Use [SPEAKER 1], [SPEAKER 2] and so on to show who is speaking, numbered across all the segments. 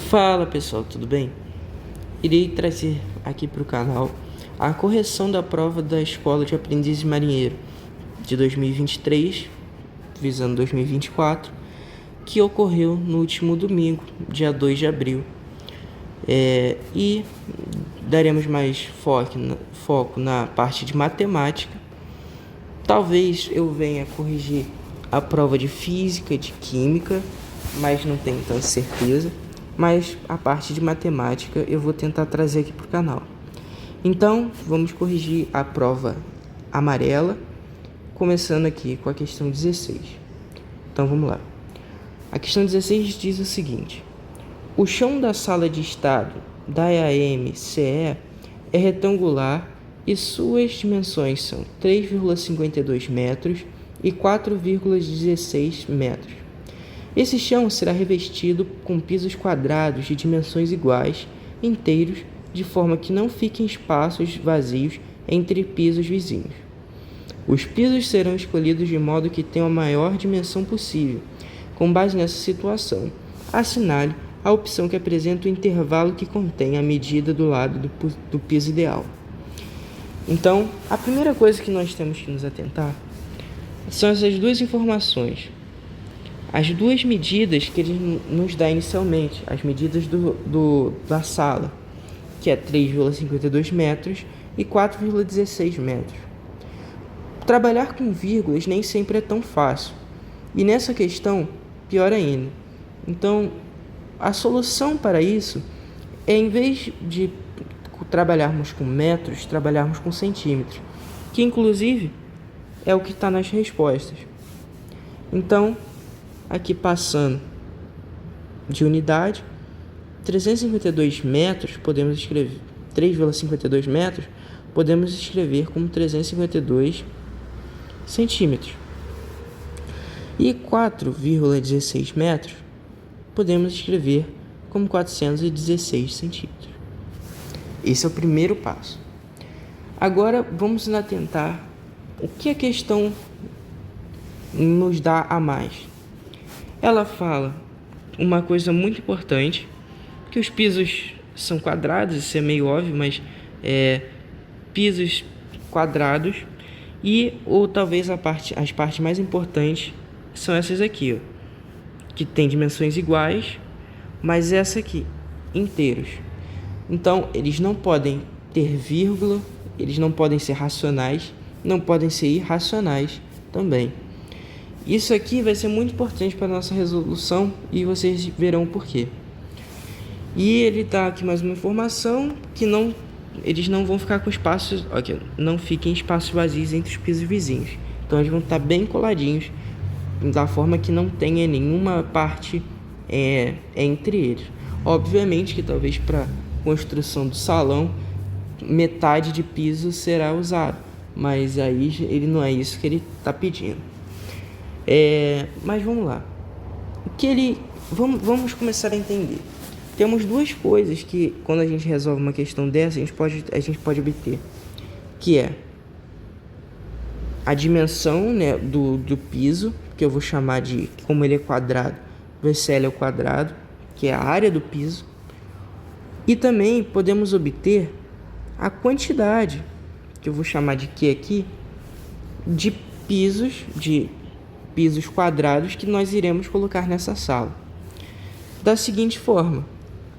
[SPEAKER 1] Fala pessoal, tudo bem? Irei trazer aqui para o canal a correção da prova da Escola de Aprendiz Marinheiro de 2023, visando 2024, que ocorreu no último domingo, dia 2 de abril. E daremos mais foco na parte de matemática. Talvez eu venha corrigir a prova de física, de química, mas não tenho tanta certeza. Mas a parte de matemática eu vou tentar trazer aqui para o canal. Então, vamos corrigir a prova amarela, começando aqui com a questão 16. Então, vamos lá. A questão 16 diz o seguinte: o chão da sala de estado da EAM-CE é retangular e suas dimensões são 3,52 metros e 4,16 metros. Esse chão será revestido com pisos quadrados de dimensões iguais, inteiros, de forma que não fiquem espaços vazios entre pisos vizinhos. Os pisos serão escolhidos de modo que tenham a maior dimensão possível. Com base nessa situação, assinale a opção que apresenta o intervalo que contém a medida do lado do piso ideal. Então, a primeira coisa que nós temos que nos atentar são essas duas informações. As duas medidas que ele nos dá inicialmente, as medidas da sala, que é 3,52 metros e 4,16 metros. Trabalhar com vírgulas nem sempre é tão fácil, e nessa questão, pior ainda. Então, a solução para isso é, em vez de trabalharmos com metros, trabalharmos com centímetros, que inclusive é o que está nas respostas. Então, aqui passando de unidade, 352 metros, podemos escrever 3,52 metros, podemos escrever como 352 centímetros. E 4,16 metros, podemos escrever como 416 centímetros. Esse é o primeiro passo. Agora, vamos nos atentar o que a questão nos dá a mais. Ela fala uma coisa muito importante, que os pisos são quadrados, isso é meio óbvio, mas pisos quadrados, ou talvez as partes mais importantes são essas aqui, ó, que tem dimensões iguais, mas essa aqui, inteiros. Então, eles não podem ter vírgula, eles não podem ser racionais, não podem ser irracionais também. Isso aqui vai ser muito importante para a nossa resolução e vocês verão o porquê. E ele dá aqui mais uma informação que eles não vão ficar com espaços, não fiquem espaços vazios entre os pisos vizinhos. Então eles vão estar bem coladinhos, da forma que não tenha nenhuma parte entre eles. Obviamente que talvez para construção do salão metade de piso será usado, mas aí ele não é isso que ele está pedindo. Mas vamos lá. Vamos começar a entender. Temos duas coisas que, quando a gente resolve uma questão dessa, a gente pode obter, que é a dimensão, né, do piso, que eu vou chamar de, como ele é quadrado, vai ser L ao quadrado, que é a área do piso. E também podemos obter a quantidade, que eu vou chamar de Q aqui, de pisos quadrados que nós iremos colocar nessa sala. Da seguinte forma: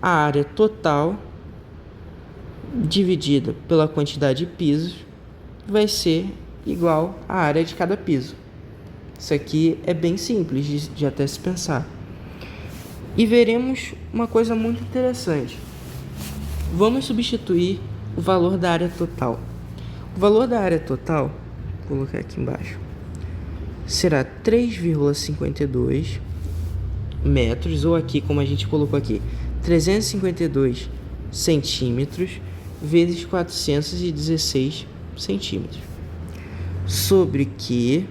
[SPEAKER 1] a área total dividida pela quantidade de pisos vai ser igual à área de cada piso. Isso aqui é bem simples de até se pensar. E veremos uma coisa muito interessante. Vamos substituir o valor da área total. O valor da área total, vou colocar aqui embaixo, será 3,52 metros, ou aqui, como a gente colocou aqui, 352 centímetros vezes 416 centímetros, sobre que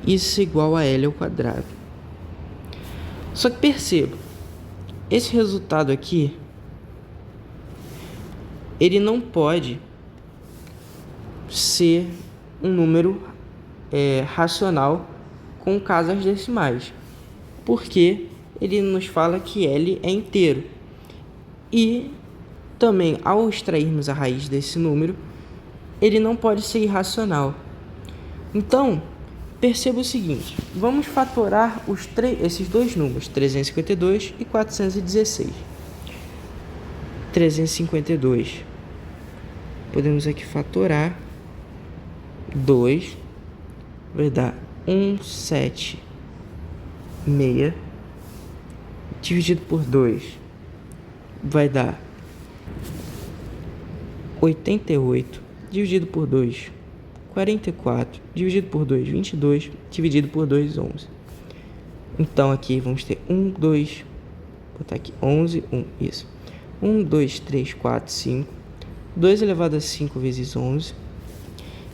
[SPEAKER 1] isso é igual a L ao quadrado. Só que perceba, esse resultado aqui, ele não pode ser um número racional com casas decimais, porque ele nos fala que L é inteiro. E também, ao extrairmos a raiz desse número, ele não pode ser irracional. Então, perceba o seguinte, vamos fatorar esses dois números, 352 e 416. 352, podemos aqui fatorar 2, vai dar 176, dividido por 2, vai dar 88, dividido por 2, 44, dividido por 2, 22, dividido por 2, 11. Então, aqui vamos ter 1, 2, vou botar aqui 11, 1, isso. 1, 2, 3, 4, 5, 2 elevado a 5 vezes 11.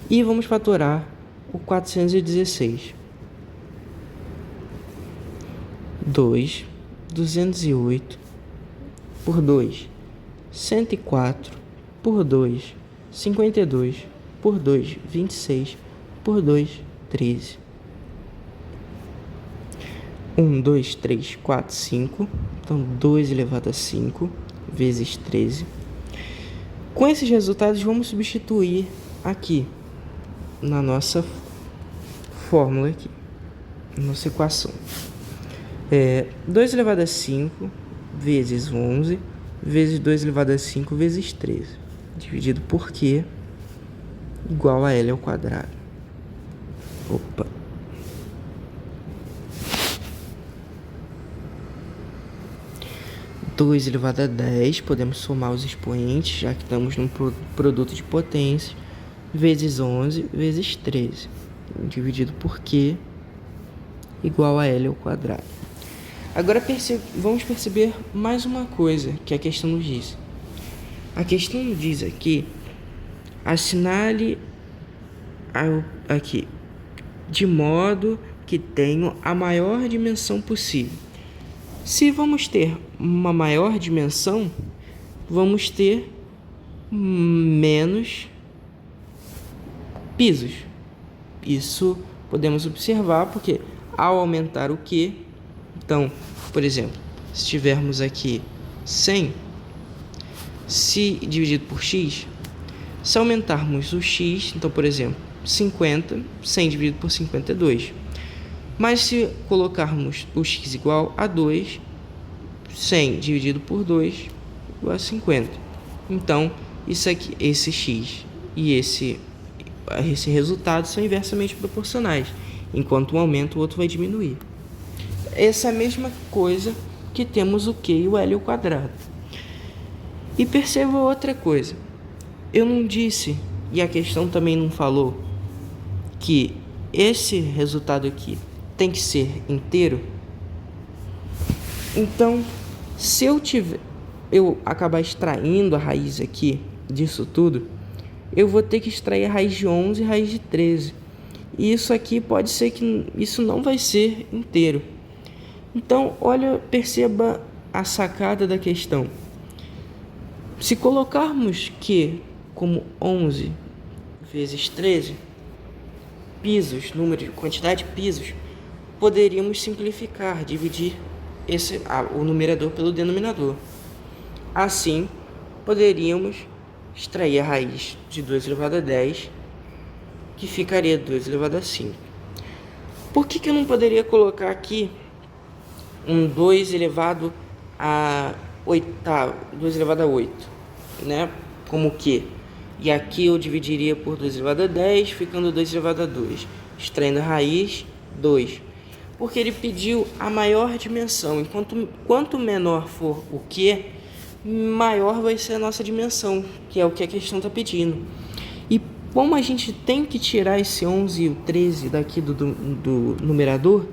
[SPEAKER 1] E vamos fatorar o 416. 2, 208, por 2, 104, por 2, 52, por 2, 26, por 2, 13. 1, 2, 3, 4, 5. Então, 2 elevado a 5 vezes 13. Com esses resultados, vamos substituir aqui na nossa fórmula aqui, nossa equação. 2 elevado a 5 vezes 11 vezes 2 elevado a 5 vezes 13, dividido por Q, igual a L ao quadrado. Opa! Dois elevado a 10, podemos somar os expoentes, já que estamos num produto de potência, vezes 11 vezes 13, dividido por Q, igual a L ao quadrado. Agora vamos perceber mais uma coisa que a questão nos diz. A questão nos diz aqui, assinale aqui, de modo que tenha a maior dimensão possível. Se vamos ter uma maior dimensão, vamos ter menos pisos. Isso podemos observar porque ao aumentar o Q, então, por exemplo, se tivermos aqui 100, se dividido por x, se aumentarmos o x, então, por exemplo, 50, 100 dividido por 52. Mas se colocarmos o x igual a 2, 100 dividido por 2 igual a 50. Então, isso aqui, esse x e esse resultado são inversamente proporcionais. Enquanto um aumenta, o outro vai diminuir. Essa é a mesma coisa que temos o Q e o L ao quadrado. E perceba outra coisa. Eu não disse, e a questão também não falou, que esse resultado aqui tem que ser inteiro. Então, se eu acabar extraindo a raiz aqui disso tudo, eu vou ter que extrair a raiz de 11 e a raiz de 13. E isso aqui pode ser que isso não vai ser inteiro. Então, perceba a sacada da questão. Se colocarmos Q como 11 vezes 13, pisos, quantidade de pisos, poderíamos simplificar, dividir o numerador pelo denominador. Assim, poderíamos extrair a raiz de 2 elevado a 10, que ficaria 2 elevado a 5. Por que eu não poderia colocar aqui um 2 elevado a 8, 2 elevado a 8, né? Como que? E aqui eu dividiria por 2 elevado a 10, ficando 2 elevado a 2. Extraindo a raiz, 2. Porque ele pediu a maior dimensão. Quanto menor for o Q, maior vai ser a nossa dimensão, que é o que a questão está pedindo. E como a gente tem que tirar esse 11 e o 13 daqui do numerador,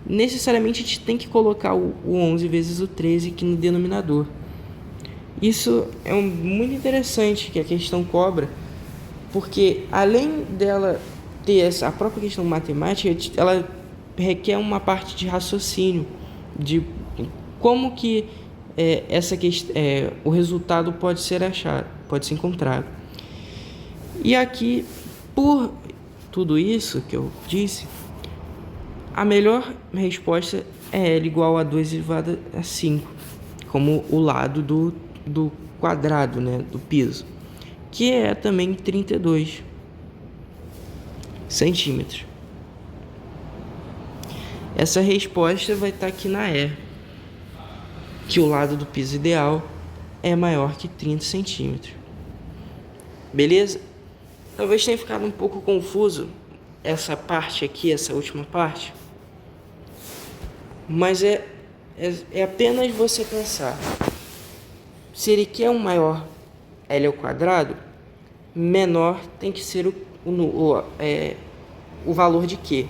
[SPEAKER 1] necessariamente a gente tem que colocar o 11 vezes o 13 aqui no denominador. Isso é muito interessante que a questão cobra, porque além dela ter a própria questão matemática, ela requer uma parte de raciocínio, de como que o resultado pode ser achado, pode ser encontrado. E aqui, por tudo isso que eu disse, a melhor resposta é L igual a 2 elevado a 5, como o lado do quadrado, né, do piso, que é também 32 centímetros. Essa resposta vai estar aqui na E, que o lado do piso ideal é maior que 30 centímetros. Beleza? Talvez tenha ficado um pouco confuso essa parte aqui, essa última parte, mas é apenas você pensar. Se ele quer um maior L ao quadrado, menor tem que ser o valor de Q.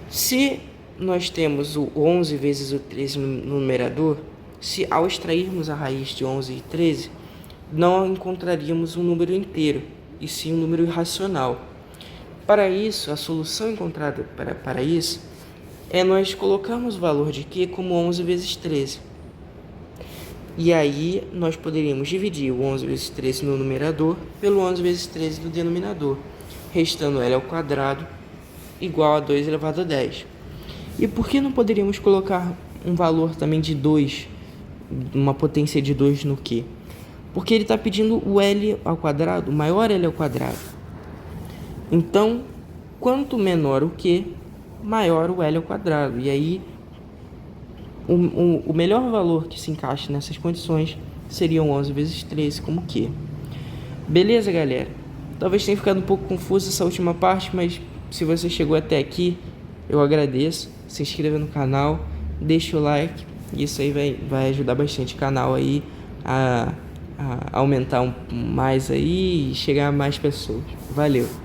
[SPEAKER 1] Se nós temos o 11 vezes o 13 no numerador, se ao extrairmos a raiz de 11 e 13, não encontraríamos um número inteiro, e sim um número irracional. Para isso, a solução encontrada para isso é nós colocarmos o valor de Q como 11 vezes 13. E aí nós poderíamos dividir o 11 vezes 13 no numerador pelo 11 vezes 13 no denominador, restando L ao quadrado igual a 2 elevado a 10. E por que não poderíamos colocar um valor também de 2, uma potência de 2 no Q? Porque ele está pedindo o L ao quadrado, o maior L ao quadrado. Então, quanto menor o Q, maior o L ao quadrado. E aí, o melhor valor que se encaixa nessas condições seriam 11 vezes 13 como Q. Beleza, galera? Talvez tenha ficado um pouco confuso essa última parte, mas se você chegou até aqui, eu agradeço. Se inscreva no canal, deixa o like. Isso aí vai ajudar bastante o canal aí a aumentar mais aí e chegar a mais pessoas. Valeu!